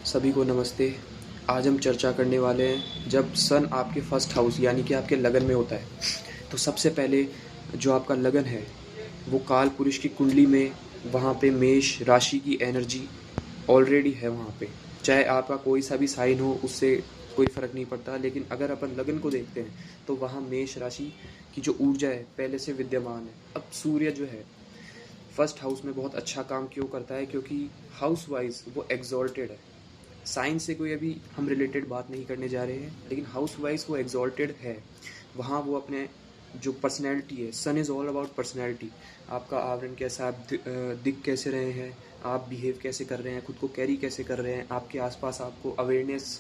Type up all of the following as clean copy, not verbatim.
सभी को नमस्ते। आज हम चर्चा करने वाले हैं जब सन आपके फर्स्ट हाउस यानी कि आपके लगन में होता है, तो सबसे पहले जो आपका लगन है वो काल पुरुष की कुंडली में वहाँ पे मेष राशि की एनर्जी ऑलरेडी है वहाँ पे। चाहे आपका कोई सा भी साइन हो उससे कोई फ़र्क नहीं पड़ता, लेकिन अगर अपन लगन को देखते हैं तो वहाँ मेष राशि की जो ऊर्जा है पहले से विद्यमान है। अब सूर्य जो है फर्स्ट हाउस में बहुत अच्छा काम क्यों करता है, क्योंकि हाउस वाइज वो एग्जॉल्टेड है। साइंस से कोई अभी हम रिलेटेड बात नहीं करने जा रहे हैं, लेकिन हाउस वाइज वो एग्जॉल्टेड है। वहाँ वो अपने जो पर्सनैलिटी है, सन इज़ ऑल अबाउट पर्सनैलिटी। आपका आवरण कैसा, आप दिख कैसे रहे हैं, आप बिहेव कैसे कर रहे हैं, खुद को कैरी कैसे कर रहे हैं, आपके आसपास आपको अवेयरनेस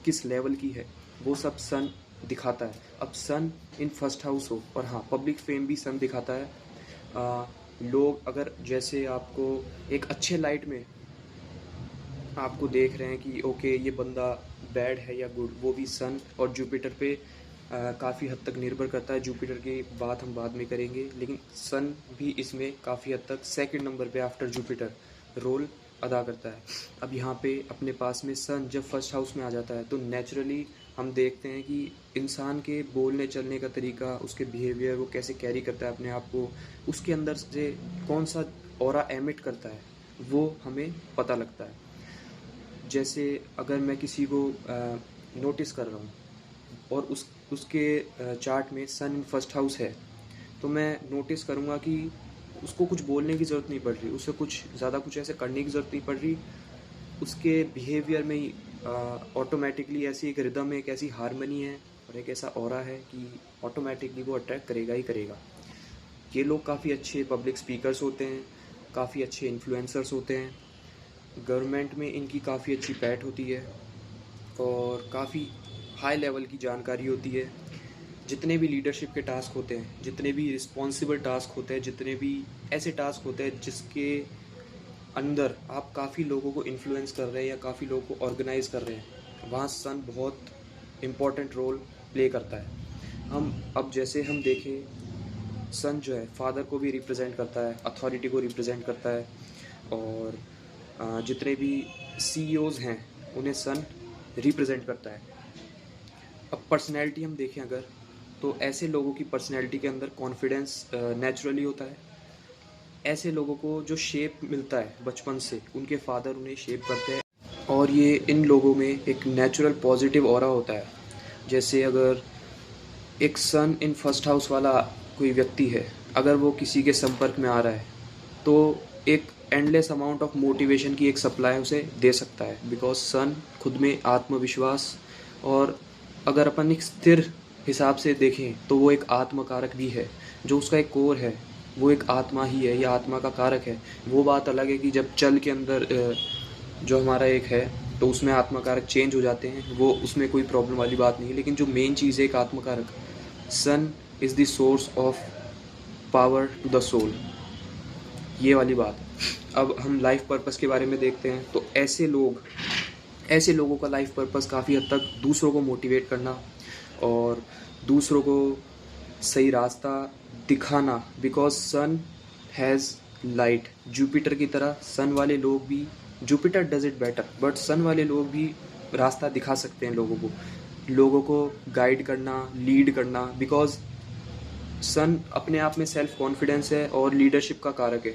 किस लेवल की है, वो सब सन दिखाता है। अब सन इन फर्स्ट हाउस हो, और हाँ पब्लिक फेम भी सन दिखाता है। लोग अगर जैसे आपको एक अच्छे लाइट में आपको देख रहे हैं कि ओके ये बंदा बैड है या गुड, वो भी सन और जुपिटर पे काफ़ी हद तक निर्भर करता है। जुपिटर की बात हम बाद में करेंगे, लेकिन सन भी इसमें काफ़ी हद तक सेकंड नंबर पे आफ्टर जुपिटर रोल अदा करता है। अब यहाँ पे अपने पास में सन जब फर्स्ट हाउस में आ जाता है तो नेचुरली हम देखते हैं कि इंसान के बोलने चलने का तरीका, उसके बिहेवियर, वो कैसे कैरी करता है अपने आप को, उसके अंदर से कौन सा ऑरा एमिट करता है, वो हमें पता लगता है। जैसे अगर मैं किसी को नोटिस कर रहा हूँ और उसके चार्ट में सन इन फर्स्ट हाउस है, तो मैं नोटिस करूँगा कि उसको कुछ बोलने की ज़रूरत नहीं पड़ रही, उसे कुछ ज़्यादा कुछ ऐसे करने की ज़रूरत नहीं पड़ रही। उसके बिहेवियर में ही ऑटोमेटिकली ऐसी एक रिदम है, एक ऐसी हारमनी है और एक ऐसा ऑरा है कि ऑटोमेटिकली वो अट्रैक्ट करेगा ही करेगा। ये लोग काफ़ी अच्छे पब्लिक स्पीकर्स होते हैं, काफ़ी अच्छे इन्फ्लुएंसर्स होते हैं, गवर्नमेंट में इनकी काफ़ी अच्छी पैठ होती है और काफ़ी हाई लेवल की जानकारी होती है। जितने भी लीडरशिप के टास्क होते हैं, जितने भी रिस्पॉन्सिबल टास्क होते हैं, जितने भी ऐसे टास्क होते हैं जिसके अंदर आप काफ़ी लोगों को इन्फ्लुएंस कर रहे हैं या काफ़ी लोगों को ऑर्गेनाइज कर रहे हैं, वहाँ सन बहुत इम्पॉर्टेंट रोल प्ले करता है। हम अब जैसे हम देखें, सन जो है फादर को भी रिप्रेजेंट करता है, अथॉरिटी को रिप्रेजेंट करता है, और जितने भी सीईओज हैं उन्हें सन रिप्रेजेंट करता है। अब पर्सनैलिटी हम देखें अगर, तो ऐसे लोगों की पर्सनैलिटी के अंदर कॉन्फिडेंस नेचुरली होता है। ऐसे लोगों को जो शेप मिलता है बचपन से, उनके फादर उन्हें शेप करते हैं, और ये इन लोगों में एक नेचुरल पॉजिटिव ऑरा होता है। जैसे अगर एक सन इन फर्स्ट हाउस वाला कोई व्यक्ति है, अगर वो किसी के संपर्क में आ रहा है तो एक एंडलेस अमाउंट ऑफ मोटिवेशन की एक सप्लाई उसे दे सकता है, बिकॉज सन खुद में आत्मविश्वास, और अगर अपन एक स्थिर हिसाब से देखें तो वो एक आत्मकारक भी है। जो उसका एक कोर है वो एक आत्मा ही है, या आत्मा का कारक है। वो बात अलग है कि जब चल के अंदर जो हमारा एक है तो उसमें आत्मकारक चेंज हो जाते हैं, वो उसमें कोई प्रॉब्लम वाली बात नहीं है। लेकिन जो मेन चीज़ है एक आत्मकारक, sun is the source of power to the soul, ये वाली बात। अब हम लाइफ पर्पस के बारे में देखते हैं, तो ऐसे लोगों का लाइफ पर्पस काफ़ी हद तक दूसरों को मोटिवेट करना और दूसरों को सही रास्ता दिखाना, because sun has light. Jupiter की तरह सन वाले लोग भी, Jupiter does it better, but sun वाले लोग भी रास्ता दिखा सकते हैं लोगों को गाइड करना, लीड करना, बिकॉज सन अपने आप में सेल्फ कॉन्फिडेंस है और लीडरशिप का कारक है।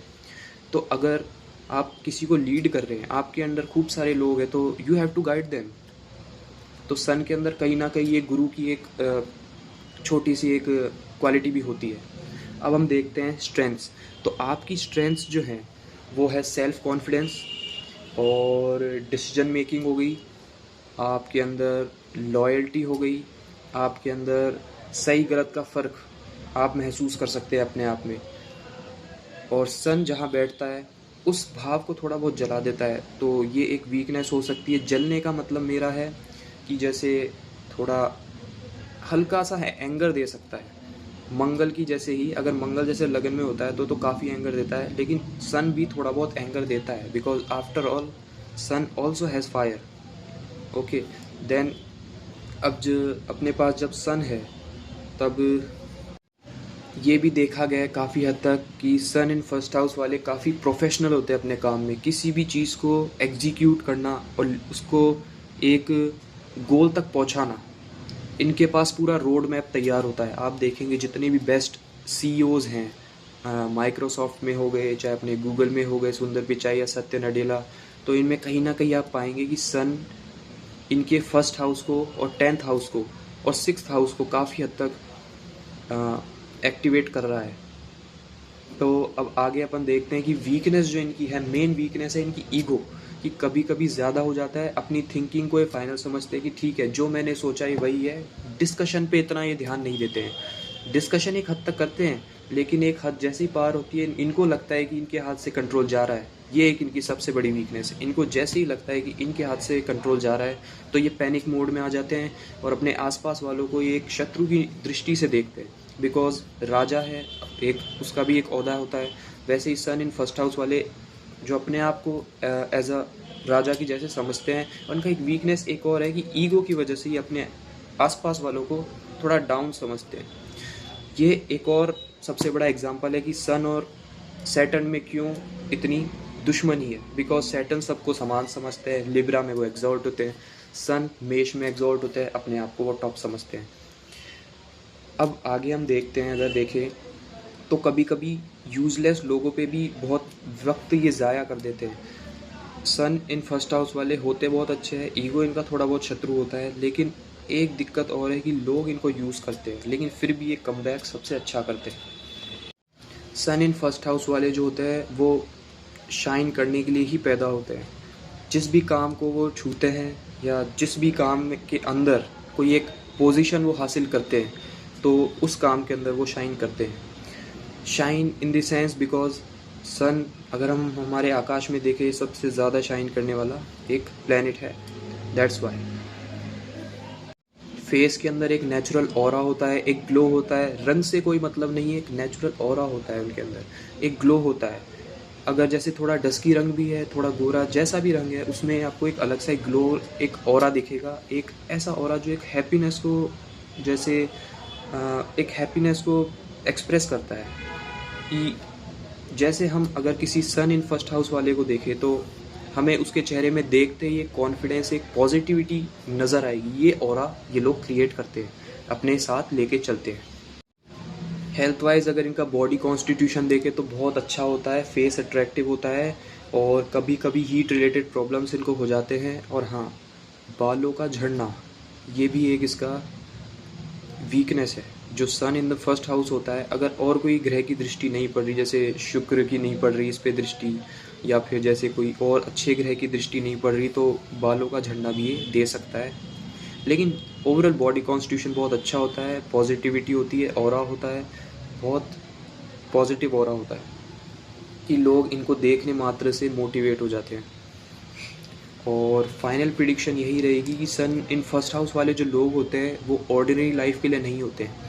तो अगर आप किसी को लीड कर रहे हैं, आपके अंदर खूब सारे लोग हैं, तो you have to guide them. तो सन के अंदर कहीं ना कहीं एक गुरु की एक छोटी सी एक क्वालिटी भी होती है। अब हम देखते हैं स्ट्रेंथ्स। तो आपकी स्ट्रेंथ्स जो हैं वो है सेल्फ कॉन्फिडेंस और डिसीजन मेकिंग हो गई, आपके अंदर लॉयल्टी हो गई, आपके अंदर सही गलत का फ़र्क आप महसूस कर सकते हैं अपने आप में। और सन जहाँ बैठता है उस भाव को थोड़ा बहुत जला देता है, तो ये एक वीकनेस हो सकती है। जलने का मतलब मेरा है कि जैसे थोड़ा हल्का सा है, एंगर दे सकता है। मंगल की जैसे ही, अगर मंगल जैसे लगन में होता है तो काफ़ी एंगर देता है, लेकिन सन भी थोड़ा बहुत एंगर देता है, because after all sun also has fire. Okay, then अब जो अपने पास जब सन है, तब ये भी देखा गया है काफ़ी हद तक कि सन इन फर्स्ट हाउस वाले काफ़ी प्रोफेशनल होते हैं अपने काम में। किसी भी चीज़ को एग्जीक्यूट करना और उसको एक गोल तक पहुंचाना, इनके पास पूरा रोड मैप तैयार होता है। आप देखेंगे जितने भी बेस्ट सीईओज़ हैं, माइक्रोसॉफ्ट में हो गए, चाहे अपने गूगल में हो गए सुंदर पिचाई या सत्य नडेला, तो इनमें कहीं ना कहीं आप पाएंगे कि सन इनके फर्स्ट हाउस को और 10th हाउस को और 6th हाउस को काफ़ी हद तक एक्टिवेट कर रहा है। तो अब आगे अपन देखते हैं कि वीकनेस जो इनकी है, मेन वीकनेस है इनकी ईगो, कि कभी कभी ज़्यादा हो जाता है। अपनी थिंकिंग को ये फाइनल समझते हैं कि ठीक है जो मैंने सोचा है वही है। डिस्कशन पे इतना ये ध्यान नहीं देते हैं। डिस्कशन एक हद तक करते हैं, लेकिन एक हद जैसी पार होती है इनको लगता है कि इनके हाथ से कंट्रोल जा रहा है। ये एक इनकी सबसे बड़ी वीकनेस है। इनको जैसे ही लगता है कि इनके हाथ से कंट्रोल जा रहा है तो ये पैनिक मोड में आ जाते हैं और अपने आसपास वालों को ये एक शत्रु की दृष्टि से देखते हैं। बिकॉज राजा है, एक उसका भी एक ओहदा होता है। वैसे ही सन इन फर्स्ट हाउस वाले जो अपने आप को एज अ राजा की जैसे समझते हैं, उनका एक वीकनेस एक और है कि ईगो की वजह से ये अपने आसपास वालों को थोड़ा डाउन समझते हैं। ये एक और सबसे बड़ा एग्जांपल है कि सन और सैटर्न में क्यों इतनी दुश्मनी है। बिकॉज सैटर्न सबको समान समझते हैं, लिब्रा में वो एग्जॉल्ट होते हैं, सन मेष में एग्जॉल्ट होते हैं, अपने आप को वो टॉप समझते हैं। अब आगे हम देखते हैं, अगर देखें तो कभी कभी यूजलेस लोगों पे भी बहुत वक्त ये ज़ाया कर देते हैं। सन इन फर्स्ट हाउस वाले होते बहुत अच्छे हैं, ईगो इनका थोड़ा बहुत शत्रु होता है, लेकिन एक दिक्कत और है कि लोग इनको यूज़ करते हैं, लेकिन फिर भी ये कमबैक सबसे अच्छा करते हैं। सन इन फर्स्ट हाउस वाले जो होते हैं वो शाइन करने के लिए ही पैदा होते हैं। जिस भी काम को वो छूते हैं या जिस भी काम के अंदर कोई एक पोजीशन वो हासिल करते हैं तो उस काम के अंदर वो शाइन करते हैं। Shine in the sense because sun, अगर हम हमारे आकाश में देखें, सबसे ज़्यादा शाइन करने वाला एक प्लैनेट है। दैट्स वाई फेस के अंदर एक नेचुरल ऑरा होता है, एक ग्लो होता है। रंग से कोई मतलब नहीं है, एक नेचुरल ऑरा होता है उनके अंदर, एक ग्लो होता है। अगर जैसे थोड़ा डस्की रंग भी है, थोड़ा गोरा, जैसा भी रंग है, उसमें आपको एक अलग सा एक ग्लो, एक ऑरा दिखेगा। एक ऐसा ऑरा जो एक हैप्पीनेस को, जैसे एक हैप्पीनेस को एक्सप्रेस करता है। कि जैसे हम अगर किसी सन इन फर्स्ट हाउस वाले को देखें तो हमें उसके चेहरे में देखते ही एक कॉन्फिडेंस, एक पॉजिटिविटी नज़र आएगी। ये ऑरा ये लोग क्रिएट करते हैं, अपने साथ लेके चलते हैं। हेल्थ वाइज अगर इनका बॉडी कॉन्स्टिट्यूशन देखें तो बहुत अच्छा होता है, फेस अट्रैक्टिव होता है, और कभी कभी हीट रिलेटेड प्रॉब्लम्स इनको हो जाते हैं। और हाँ, बालों का झड़ना ये भी एक इसका वीकनेस है। जो सन इन द फर्स्ट हाउस होता है, अगर और कोई ग्रह की दृष्टि नहीं पड़ रही, जैसे शुक्र की नहीं पड़ रही इस पे दृष्टि, या फिर जैसे कोई और अच्छे ग्रह की दृष्टि नहीं पड़ रही, तो बालों का झड़ना भी ये दे सकता है। लेकिन ओवरऑल बॉडी कॉन्स्टिट्यूशन बहुत अच्छा होता है, पॉजिटिविटी होती है, ऑरा होता है, बहुत पॉजिटिव ऑरा होता है कि लोग इनको देखने मात्र से मोटिवेट हो जाते हैं। और फाइनल प्रिडिक्शन यही रहेगी कि सन इन फर्स्ट हाउस वाले जो लोग होते हैं वो ऑर्डिनरी लाइफ के लिए नहीं होते हैं।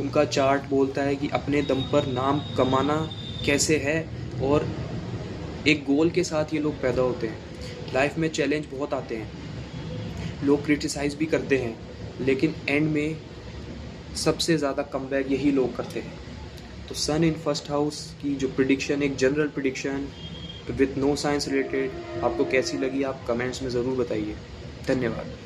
उनका चार्ट बोलता है कि अपने दम पर नाम कमाना कैसे है, और एक गोल के साथ ये लोग पैदा होते हैं। लाइफ में चैलेंज बहुत आते हैं, लोग क्रिटिसाइज भी करते हैं, लेकिन एंड में सबसे ज़्यादा कमबैक यही लोग करते हैं। तो सन इन फर्स्ट हाउस की जो प्रिडिक्शन, एक general prediction with no science related, आपको कैसी लगी आप कमेंट्स में ज़रूर बताइए। धन्यवाद।